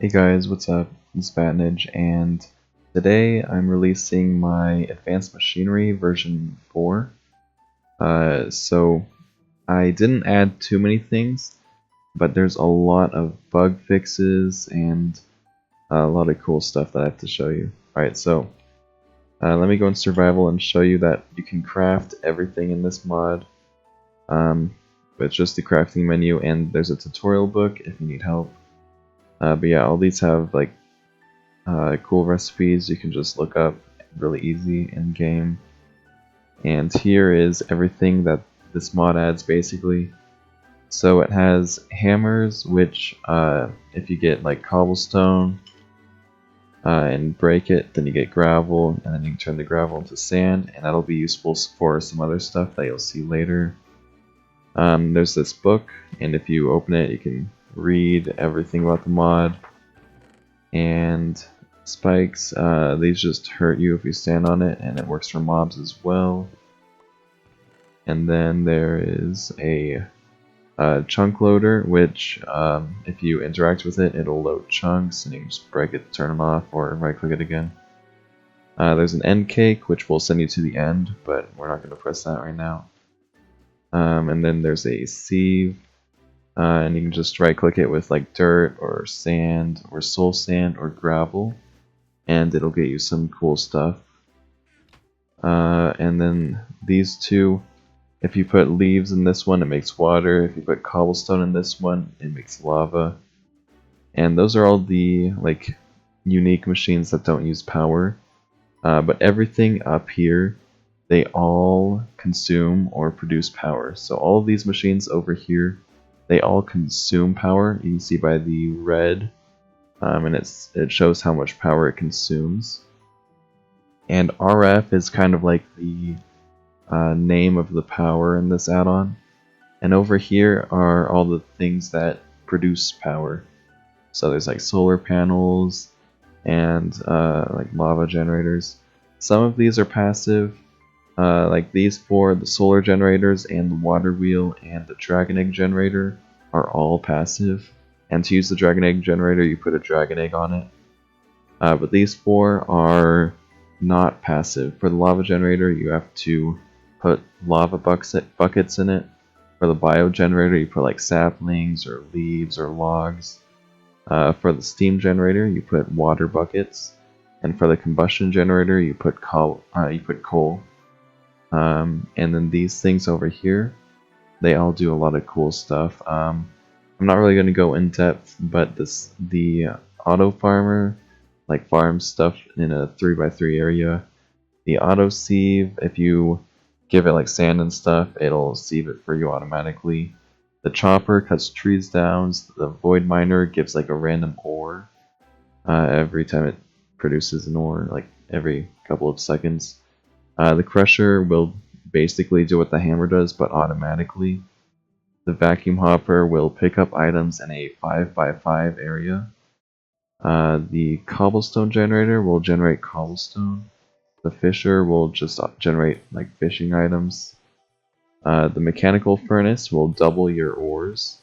Hey guys, what's up? It's Vatonage, and today I'm releasing my Advanced Machinery version 4. So I didn't add too many things, but there's a lot of bug fixes and a lot of cool stuff that I have to show you. Alright, so let me go in survival and show you that you can craft everything in this mod. It's just the crafting menu, and there's a tutorial book if you need help. But yeah, all these have like cool recipes you can just look up really easy in game. And here is everything that this mod adds basically. So it has hammers, which if you get like cobblestone and break it, then you get gravel, and then you can turn the gravel into sand, and that'll be useful for some other stuff that you'll see later. There's this book, and if you open it, you can read everything about the mod. And spikes, these just hurt you if you stand on it, and it works for mobs as well. And then there is a chunk loader, which if you interact with it, it'll load chunks, and you can just break it, turn them off, or right click it again. There's an end cake, which will send you to the end, but we're not going to press that right now. And then there's a sieve, and you can just right click it with like dirt or sand or soul sand or gravel, and it'll get you some cool stuff. And then these two, if you put leaves in this one, it makes water. If you put cobblestone in this one, it makes lava. And those are all the like unique machines that don't use power. But everything up here, they all consume or produce power. So all of these machines over here, they all consume power. You can see by the red, and it shows how much power it consumes. And RF is kind of like the name of the power in this add-on. And over here are all the things that produce power. So there's like solar panels and like lava generators. Some of these are passive, like these four, the solar generators and the water wheel and the dragon egg generator are all passive. And to use the dragon egg generator, you put a dragon egg on it. But these four are not passive. For the lava generator, you have to put lava buckets in it. For the bio generator, you put like saplings or leaves or logs. For the steam generator, you put water buckets. And for the combustion generator, you put coal. And then these things over here, they all do a lot of cool stuff. I'm not really going to go in depth, but the auto farmer like farms stuff in a 3x3 area. The auto sieve, if you give it like sand and stuff, it'll sieve it for you automatically. The chopper cuts trees down. The void miner gives like a random ore every time it produces an ore, like every couple of seconds. The crusher will basically do what the hammer does, but automatically. The vacuum hopper will pick up items in a 5x5 area. The cobblestone generator will generate cobblestone. The fisher will just generate like fishing items. The mechanical furnace will double your ores.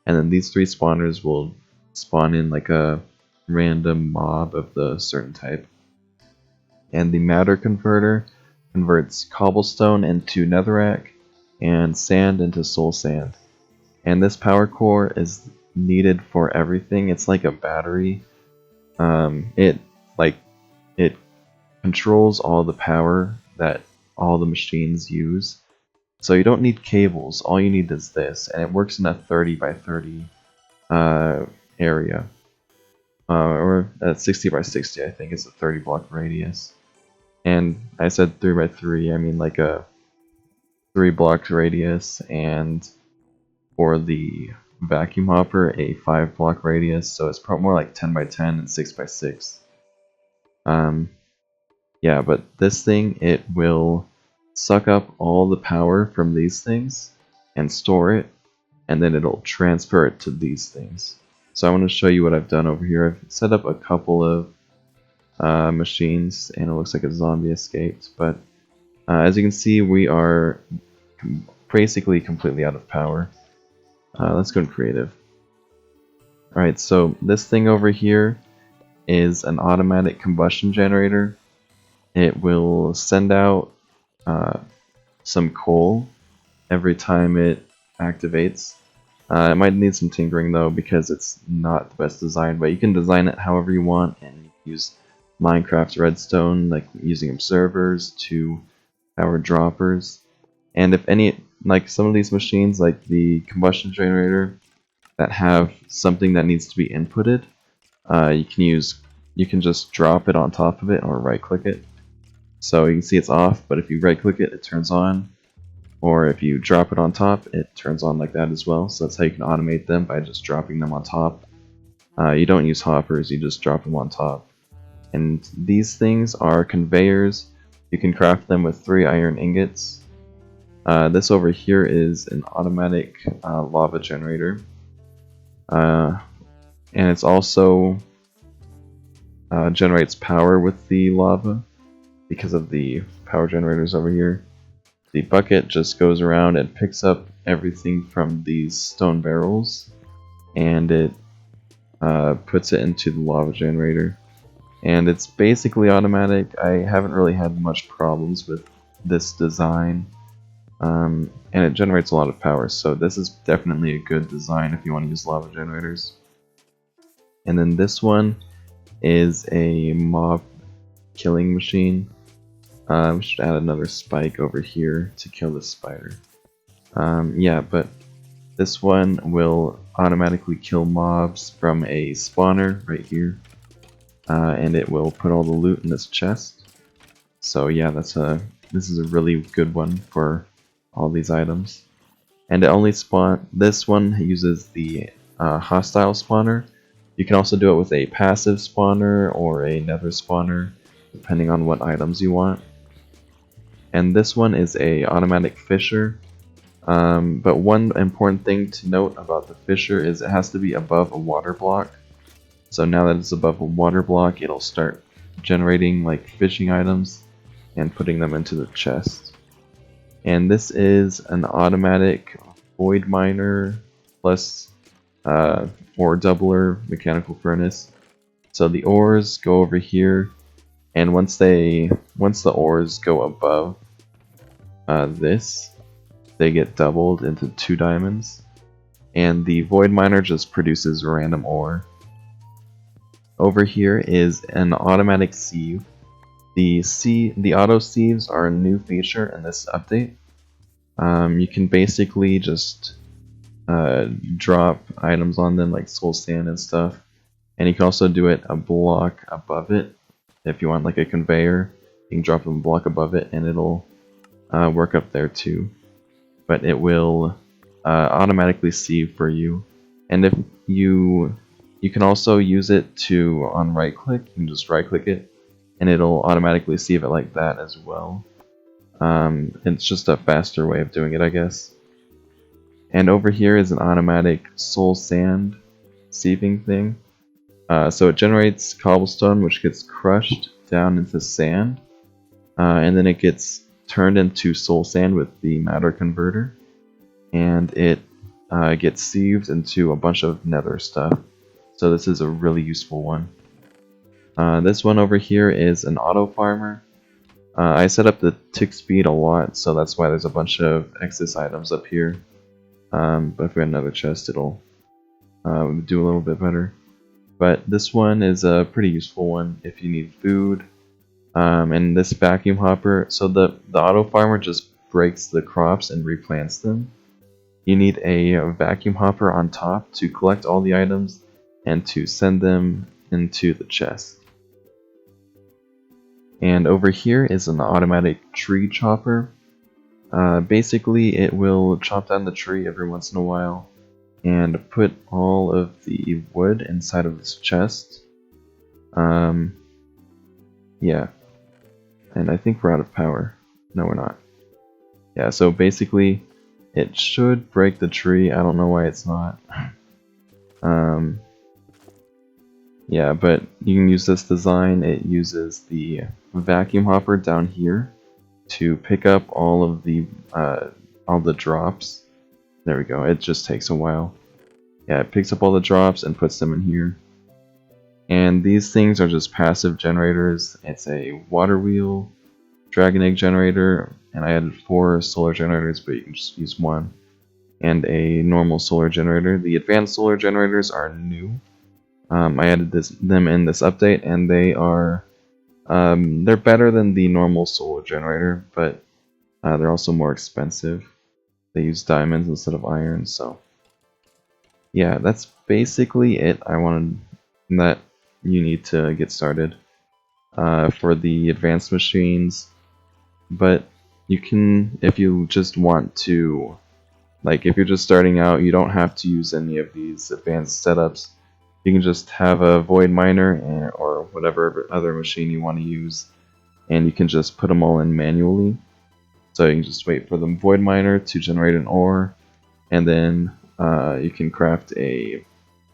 And then these three spawners will spawn in like a random mob of the certain type. And the matter converter converts cobblestone into netherrack and sand into soul sand. And this power core is needed for everything. It's like a battery. It controls all the power that all the machines use. So you don't need cables. All you need is this, and it works in a 30x30 area, or a 60x60. I think it's a 30 block radius. And I said 3x3. I mean like a 3 block radius, and for the vacuum hopper, a 5 block radius. So it's probably more like 10x10 and 6x6. Yeah, but this thing, it will suck up all the power from these things and store it, and then it'll transfer it to these things. So I want to show you what I've done over here. I've set up a couple of machines, and it looks like a zombie escaped, but as you can see, we are basically completely out of power. Let's go in creative. Alright, so this thing over here is an automatic combustion generator. It will send out some coal every time it activates. It might need some tinkering though because it's not the best design, but you can design it however you want, and you can use Minecraft redstone, like using observers to power droppers. And if any, like some of these machines, like the combustion generator, that have something that needs to be inputted, you can just drop it on top of it or right click it. So you can see it's off, but if you right click it, it turns on. Or if you drop it on top, it turns on like that as well. So that's how you can automate them, by just dropping them on top. You don't use hoppers, you just drop them on top. And these things are conveyors. You can craft them with 3 iron ingots. This over here is an automatic lava generator. And it's also generates power with the lava because of the power generators over here. The bucket just goes around and picks up everything from these stone barrels, and it puts it into the lava generator. And it's basically automatic. I haven't really had much problems with this design, and it generates a lot of power, so this is definitely a good design if you want to use lava generators. And then this one is a mob killing machine. We should add another spike over here to kill this spider. Yeah, but this one will automatically kill mobs from a spawner right here, and it will put all the loot in this chest. So yeah, this is a really good one for all these items. And it only this one uses the hostile spawner. You can also do it with a passive spawner or a nether spawner, depending on what items you want. And this one is a automatic fisher. But one important thing to note about the fisher is it has to be above a water block. So now that it's above a water block, it'll start generating like fishing items and putting them into the chest. And this is an automatic void miner plus ore doubler mechanical furnace. So the ores go over here, and once the ores go above this, they get doubled into 2 diamonds, and the void miner just produces random ore. Over here is an automatic sieve. The auto sieves are a new feature in this update. You can basically just drop items on them like soul sand and stuff, and you can also do it a block above it. If you want like a conveyor, you can drop them a block above it and it'll work up there too. But it will automatically sieve for you. And if you can also use it to on right click, you can just right click it and it'll automatically sieve it like that as well. It's just a faster way of doing it, I guess. And over here is an automatic soul sand sieving thing. So it generates cobblestone, which gets crushed down into sand, and then it gets turned into soul sand with the matter converter, and it gets sieved into a bunch of nether stuff. So this is a really useful one. This one over here is an auto farmer. I set up the tick speed a lot, so that's why there's a bunch of excess items up here. But if we had another chest, it'll do a little bit better. But this one is a pretty useful one if you need food. And this vacuum hopper, so the auto farmer just breaks the crops and replants them. You need a vacuum hopper on top to collect all the items and to send them into the chest. And over here is an automatic tree chopper. Basically, it will chop down the tree every once in a while and put all of the wood inside of this chest. Yeah. And I think we're out of power. No, we're not. Yeah, so basically, it should break the tree. I don't know why it's not. Yeah, but you can use this design. It uses the vacuum hopper down here to pick up all of the drops. There we go. It just takes a while. yeah, it picks up all the drops and puts them in here. And these things are just passive generators. It's a water wheel, dragon egg generator, and I added 4 solar generators, but you can just use 1, and a normal solar generator. The advanced solar generators are new. I added them in this update, and they are they're better than the normal solar generator, but they're also more expensive. They use diamonds instead of iron, so yeah, that's basically it. I wanted that you need to get started for the advanced machines, but you can, if you just want to, like if you're just starting out, you don't have to use any of these advanced setups. You can just have a void miner or whatever other machine you want to use, and you can just put them all in manually. So you can just wait for the void miner to generate an ore, and then you can craft a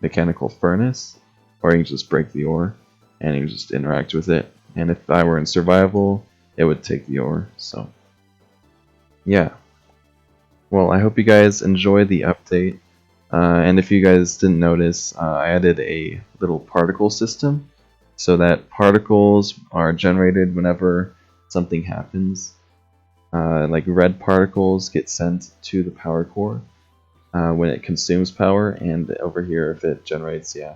mechanical furnace, or you can just break the ore and you can just interact with it. And if I were in survival, it would take the ore. So yeah, well, I hope you guys enjoyed the update. And if you guys didn't notice, I added a little particle system so that particles are generated whenever something happens. Like red particles get sent to the power core when it consumes power, and over here if it generates, yeah,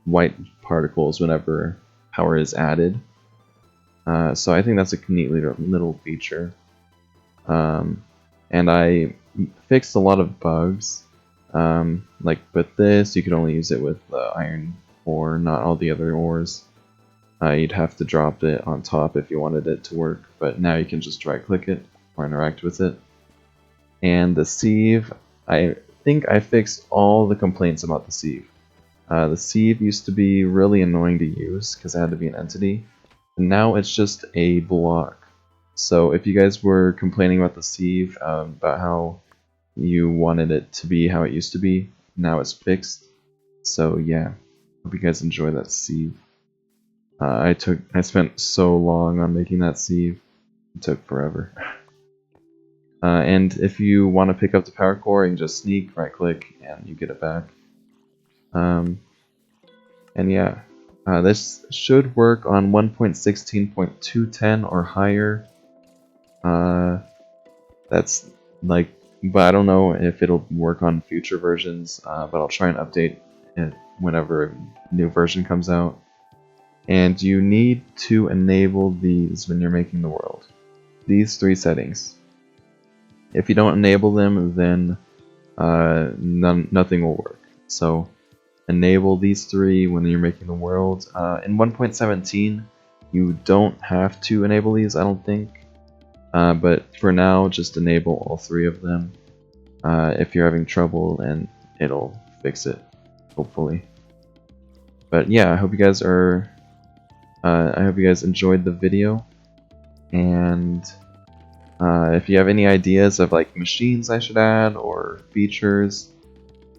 white particles whenever power is added. So I think that's a neat little feature. And I fixed a lot of bugs. Like with this, you could only use it with iron ore, not all the other ores. You'd have to drop it on top if you wanted it to work, but now you can just right click it or interact with it. And the sieve, I think I fixed all the complaints about the sieve. The sieve used to be really annoying to use because it had to be an entity, and now it's just a block. So if you guys were complaining about the sieve, about how you wanted it to be how it used to be, now it's fixed. So yeah, hope you guys enjoy that sieve. I spent so long on making that sieve. It took forever. And if you want to pick up the power core, you can just sneak, right click, and you get it back. And yeah, this should work on 1.16.210 or higher. That's like, but I don't know if it'll work on future versions, but I'll try and update it whenever a new version comes out. And you need to enable these when you're making the world. These 3 settings. If you don't enable them, then nothing will work. So enable these 3 when you're making the world. In 1.17, you don't have to enable these, I don't think. But for now, just enable all 3 of them if you're having trouble, and it'll fix it, hopefully. But yeah, I hope you guys enjoyed the video, and if you have any ideas of like machines I should add or features,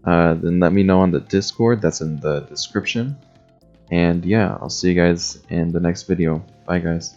then let me know on the Discord. That's in the description. And yeah, I'll see you guys in the next video. Bye guys.